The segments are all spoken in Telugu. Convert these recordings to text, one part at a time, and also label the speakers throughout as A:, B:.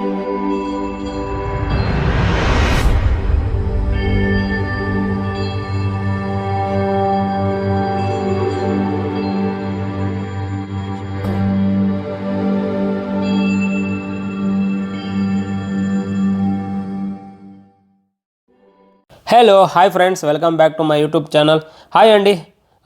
A: Hello hi friends, welcome back to my YouTube channel. Hi అండి,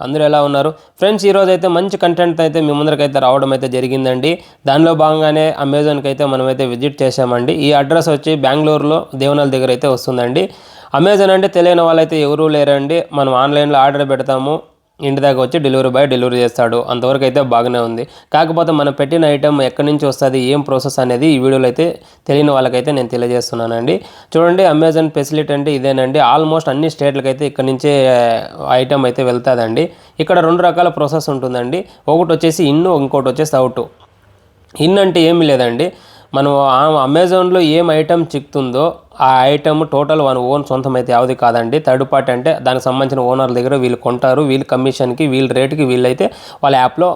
A: అందరూ ఎలా ఉన్నారు ఫ్రెండ్స్? ఈరోజు అయితే మంచి కంటెంట్ అయితే మీ ముందరకైతే రావడం అయితే జరిగిందండి. దానిలో భాగంగానే అమెజాన్కి అయితే మనమైతే విజిట్ చేసామండి. ఈ అడ్రస్ వచ్చి బెంగళూరులో దేవనల్ దగ్గర అయితే వస్తుందండి. అమెజాన్ అంటే తెలియని వాళ్ళైతే ఎవరూ లేరండి. మనం ఆన్లైన్లో ఆర్డర్ పెడతాము, ఇంటి దాకా వచ్చి డెలివరీ బాయ్ డెలివరీ చేస్తాడు. అంతవరకు అయితే బాగానే ఉంది. కాకపోతే మనం పెట్టిన ఐటెం ఎక్కడి నుంచి వస్తుంది, ఏం ప్రాసెస్ అనేది ఈ వీడియోలో అయితే తెలియని వాళ్ళకైతే నేను తెలియజేస్తున్నానండి. చూడండి, అమెజాన్ ఫెసిలిటీ అంటే ఇదేనండి. ఆల్మోస్ట్ అన్ని స్టేట్లకైతే ఇక్కడ నుంచే ఐటెం అయితే వెళ్తుందండి. ఇక్కడ 2 రకాల ప్రాసెస్ ఉంటుందండి. ఒకటి వచ్చేసి ఇన్, ఇంకోటి వచ్చేసి అవుట్. ఇన్ అంటే ఏమీ లేదండి, మనం అమెజాన్లో ఏం ఐటెం చిక్కుతుందో ఆ ఐటమ్ టోటల్ మన ఓన్ సొంతం అయితే యావది కాదండి. థర్డ్ పార్టీ అంటే దానికి సంబంధించిన ఓనర్ల దగ్గర వీళ్ళు కొంటారు. వీళ్ళ కమిషన్కి, వీళ్ళ రేటుకి వీళ్ళైతే వాళ్ళ యాప్లో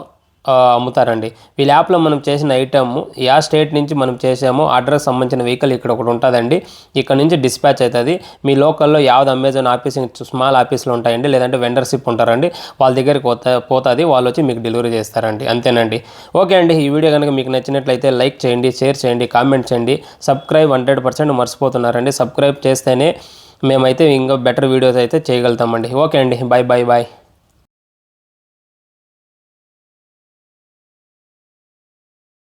A: అమ్ముతారండి. వీళ్ళ యాప్లో మనం చేసిన ఐటమ్ యా స్టేట్ నుంచి మనం చేసామో అడ్రస్ సంబంధించిన వెహికల్ ఇక్కడ ఒకటి ఉంటుందండి. ఇక్కడ నుంచి డిస్పాచ్ అవుతుంది. మీ లోకల్లో యావది అమెజాన్ ఆఫీస్, స్మాల్ ఆఫీసులు ఉంటాయండి, లేదంటే వెండర్షిప్ ఉంటారండి, వాళ్ళ దగ్గరికి పోతుంది. వాళ్ళు వచ్చి మీకు డెలివరీ చేస్తారండి. అంతేనండి. ఓకే అండి, ఈ వీడియో కనుక మీకు నచ్చినట్లయితే లైక్ చేయండి, షేర్ చేయండి, కామెంట్ చేయండి. సబ్స్క్రైబ్ 100% మర్చిపోతున్నారండి. సబ్స్క్రైబ్ చేస్తేనే మేమైతే ఇంకా బెటర్ వీడియోస్ అయితే చేయగలుగుతామండి. ఓకే అండి, బాయ్ బాయ్ బాయ్.